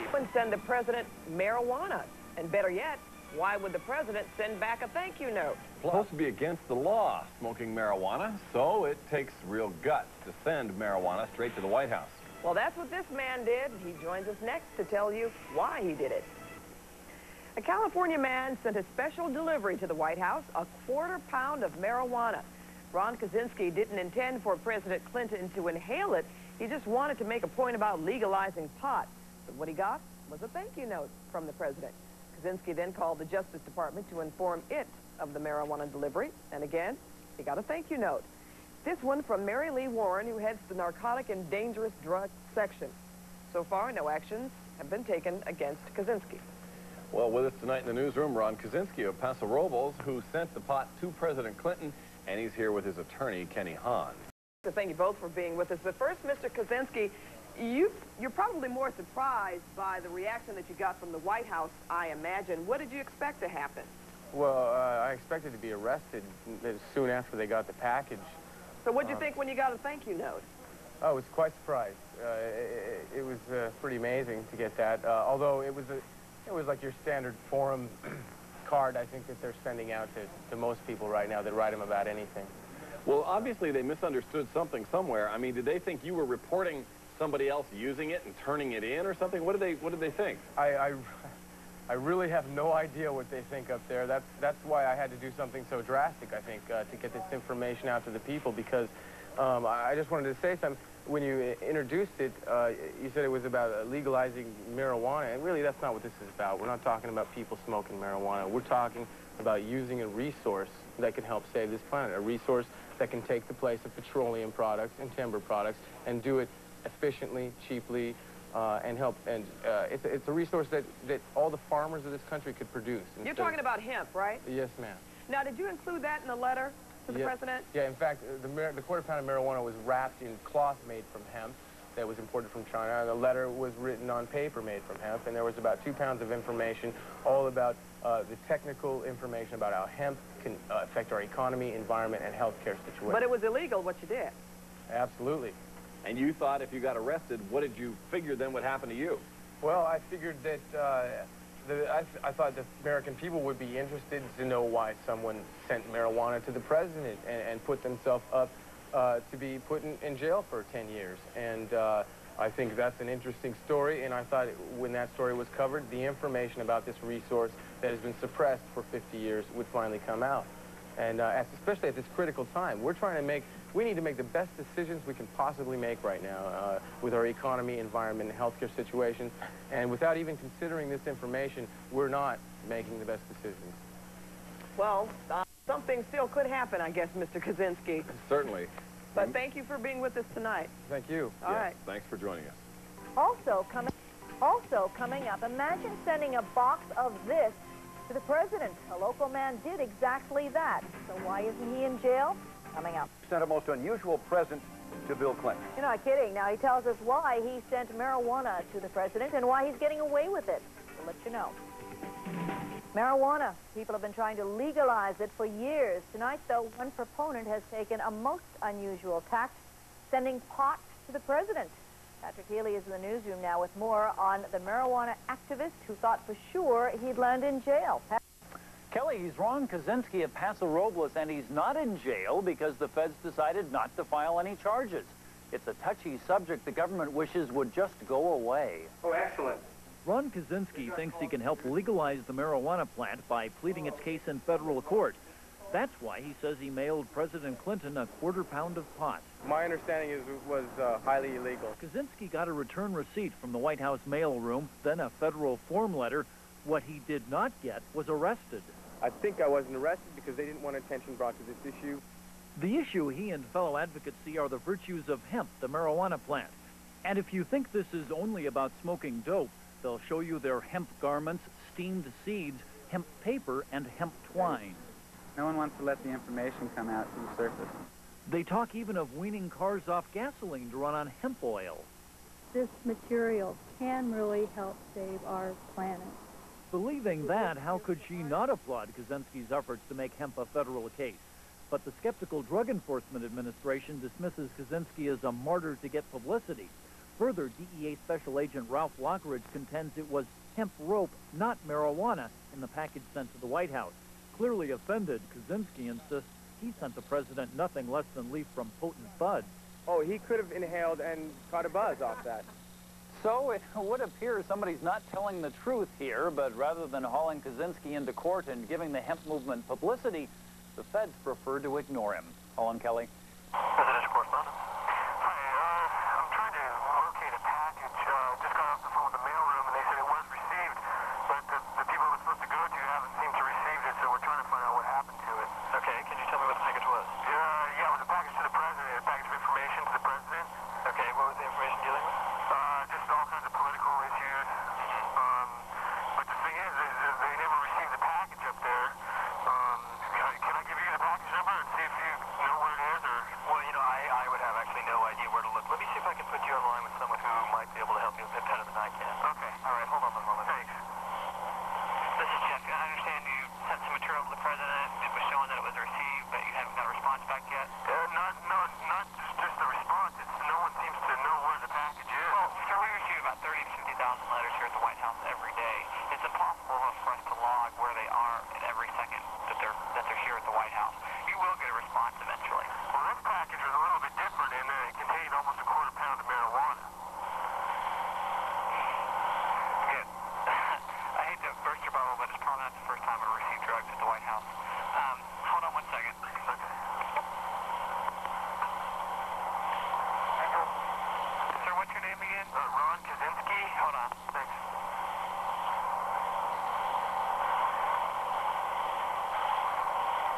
Clinton send the president marijuana? And better yet, why would the president send back a thank you note? It's supposed to be against the law, smoking marijuana, so it takes real guts to send marijuana straight to the White House. Well, that's what this man did. He joins us next to tell you why he did it. A California man sent a special delivery to the White House, a quarter pound of marijuana. Ron Kiczenski didn't intend for President Clinton to inhale it. He just wanted to make a point about legalizing pot. But what he got was a thank you note from the president. Kiczenski then called the Justice Department to inform it of the marijuana delivery. And again, he got a thank you note. This one from Mary Lee Warren, who heads the Narcotic and Dangerous Drug Section. So far, no actions have been taken against Kiczenski. Well, with us tonight in the newsroom, Ron Kiczenski of Paso Robles, who sent the pot to President Clinton, and he's here with his attorney, Kenny Hahn. So thank you both for being with us. But first, Mr. Kiczenski, you're probably more surprised by the reaction that you got from the White House, I imagine. What did you expect to happen? Well, I expected to be arrested soon after they got the package. So what did you think when you got a thank you note? I was quite surprised. It was pretty amazing to get that. Although it was like your standard forum card, I think, that they're sending out to most people right now that write them about anything. Well, obviously they misunderstood something somewhere. I mean, did they think you were reporting somebody else using it and turning it in or something? What did they think? I really have no idea what they think up there. That's why I had to do something so drastic, I think, to get this information out to the people, because I just wanted to say something. When you introduced it, you said it was about legalizing marijuana, and really that's not what this is about. We're not talking about people smoking marijuana. We're talking about using a resource that can help save this planet, a resource that can take the place of petroleum products and timber products and do it efficiently, cheaply, and help. And it's a resource that all the farmers of this country could produce. You're talking about hemp, right? Yes, ma'am. Now, did you include that in the letter to the president? Yeah, in fact, the quarter pound of marijuana was wrapped in cloth made from hemp that was imported from China. The letter was written on paper made from hemp, and there was about 2 pounds of information, all about the technical information about how hemp can affect our economy, environment, and healthcare situation. But it was illegal what you did. Absolutely. And you thought if you got arrested, what did you figure then would happen to you? Well, I figured that I thought the American people would be interested to know why someone sent marijuana to the president and put themselves up to be put in jail for 10 years. And I think that's an interesting story, and I thought when that story was covered, the information about this resource that has been suppressed for 50 years would finally come out. And especially at this critical time, we need to make the best decisions we can possibly make right now with our economy, environment, and healthcare situations. And without even considering this information, we're not making the best decisions. Well, something still could happen, I guess, Mr. Kiczenski. Certainly. But thank you for being with us tonight. Thank you. All right. Thanks for joining us. Also coming up, imagine sending a box of this to the president. A local man did exactly that. So why isn't he in jail? Coming up. Sent a most unusual present to Bill Clinton. You're not kidding. Now he tells us why he sent marijuana to the president and why he's getting away with it. We'll let you know. Marijuana. People have been trying to legalize it for years. Tonight, though, one proponent has taken a most unusual tack, sending pot to the president. Patrick Healy is in the newsroom now with more on the marijuana activist who thought for sure he'd land in jail. Kelly, he's Ron Kiczenski of Paso Robles, and he's not in jail because the feds decided not to file any charges. It's a touchy subject the government wishes would just go away. Oh, excellent. Ron Kiczenski thinks he can help legalize the marijuana plant by pleading its case in federal court. That's why he says he mailed President Clinton a quarter pound of pot. My understanding is it was highly illegal. Kiczenski got a return receipt from the White House mail room, then a federal form letter. What he did not get was arrested. I think I wasn't arrested because they didn't want attention brought to this issue. The issue he and fellow advocates see are the virtues of hemp, the marijuana plant. And if you think this is only about smoking dope, they'll show you their hemp garments, steamed seeds, hemp paper, and hemp twine. No one wants to let the information come out to the surface. They talk even of weaning cars off gasoline to run on hemp oil. This material can really help save our planet. Believing that, how could she not applaud Kiczenski's efforts to make hemp a federal case? But the skeptical Drug Enforcement Administration dismisses Kiczenski as a martyr to get publicity. Further, DEA Special Agent Ralph Lockridge contends it was hemp rope, not marijuana, in the package sent to the White House. Clearly offended, Kiczenski insists he sent the president nothing less than leaf from potent bud. Oh, he could have inhaled and caught a buzz off that. So it would appear somebody's not telling the truth here, but rather than hauling Kiczenski into court and giving the hemp movement publicity, the feds prefer to ignore him. Colin Kelly. Presidential correspondent. Hi, I'm trying to locate a package. Just got off the phone with the mailroom, and they said it was received, but the people it was supposed to go to haven't seemed to receive it, so we're trying to find out what happened to it. Okay, can you tell me what the package was? Yeah, it was a package to the president, a package of information to the president. Okay, what was the information dealing with? Just all kinds of political issues. But the thing is, they never received the package up there. Can I give you the package number and see if you know where it is? Or well, you know, I would have actually no idea where to look. Let me see if I can put you on the line with someone who might be able to help you a bit better than I can. Okay, all right, hold on a moment. Thanks. This is Jeff. I understand you sent some material to the president. It was showing that it was received, but you haven't got a response back yet? Not just the response. It's no one seems to know where the package is. Well, sir, we receive about 30 to 50,000 letters here at the White House every day. It's impossible for us to log where they are at every second that they're here at the White House. You will get a response eventually. Well, this package was a little bit different in that it contained almost a quarter pound of marijuana. Good. I hate to burst your bubble, but it's probably not the first time I received drugs at the White House. Hold on 1 second. Okay. Sir, what's your name again? Ron Kiczenski. Hold on. Thanks.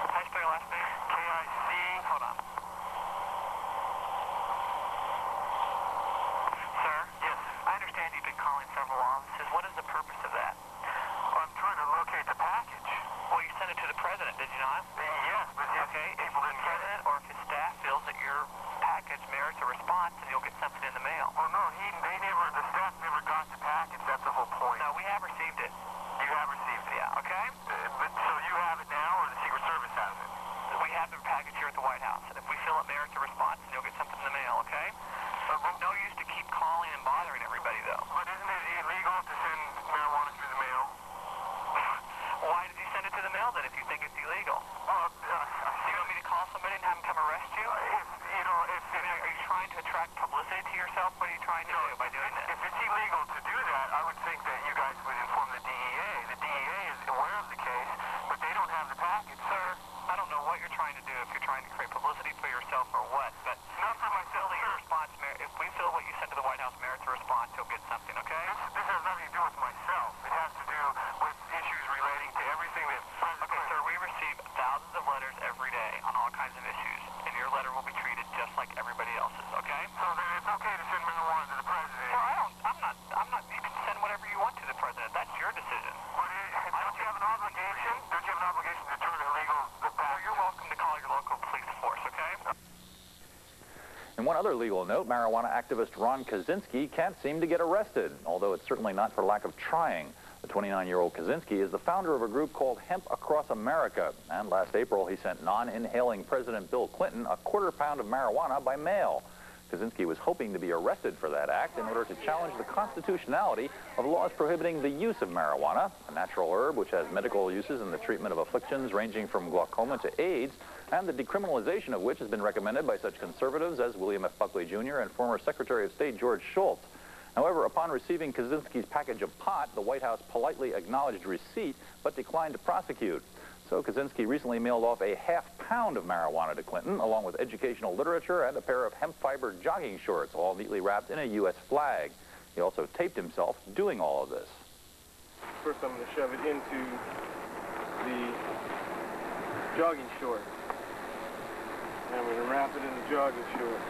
How do you spell your last name? K-I-C. Hold on. Sir? Yes. I understand you've been calling several offices. What is the purpose of that? Well, I'm trying to locate the package. Well, you sent it to the president, did you not? Yes, but okay. If the president or if his staff feels that your package merits a response, then you'll get something in the mail. Well, no, the staff never got the package. That's the whole point. No, we have received it. You have received it? Yeah, okay. But so you have it now, or the Secret Service has it? We have the package here at the White House, and if we feel it merits a response, then you'll get something in the mail, okay? There's no use to keep calling and bothering everybody, though. But isn't it illegal to send marijuana through the mail? Why did you send it to the mail, then, if you think it's illegal? Do you want me to call somebody and have them come arrest you? Are you trying to attract publicity to yourself? What are you trying to do by doing this? If it's illegal to do that, I would think that you guys would inform the DEA. The DEA is aware of the case, but they don't have the package. Sir, I don't know what you're trying to do, if you're trying to create publicity for yourself or what, but not for myself. If we feel what you sent to the White House merits a response, you'll get something, okay? This has nothing to do with myself. It has to do with issues relating to everything that... Okay, sir, we receive thousands of letters every day on all kinds of issues, and your letter will be treated just like everybody else's, okay? So then it's okay to send marijuana to the president? Well, I'm not, you can send whatever you want to the president. That's your decision. Don't you have an obligation? Don't you have an obligation to turn illegal the package? You're welcome to call your local police force, okay? In one other legal note, marijuana activist Ron Kiczenski can't seem to get arrested, although it's certainly not for lack of trying. The 29-year-old Kiczenski is the founder of a group called Hemp Across America, and last April he sent non-inhaling President Bill Clinton a quarter pound of marijuana by mail. Kiczenski was hoping to be arrested for that act in order to challenge the constitutionality of laws prohibiting the use of marijuana, a natural herb which has medical uses in the treatment of afflictions ranging from glaucoma to AIDS, and the decriminalization of which has been recommended by such conservatives as William F. Buckley, Jr. and former Secretary of State George Shultz. However, upon receiving Kiczenski's package of pot, the White House politely acknowledged receipt but declined to prosecute. So Kiczenski recently mailed off a half-pound of marijuana to Clinton, along with educational literature and a pair of hemp fiber jogging shorts, all neatly wrapped in a U.S. flag. He also taped himself doing all of this. First, I'm going to shove it into the jogging shorts. And I'm going to wrap it in the jogging shorts.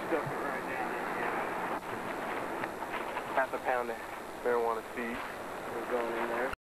Stuff it right down in here. Half a pound of marijuana seeds are going in there.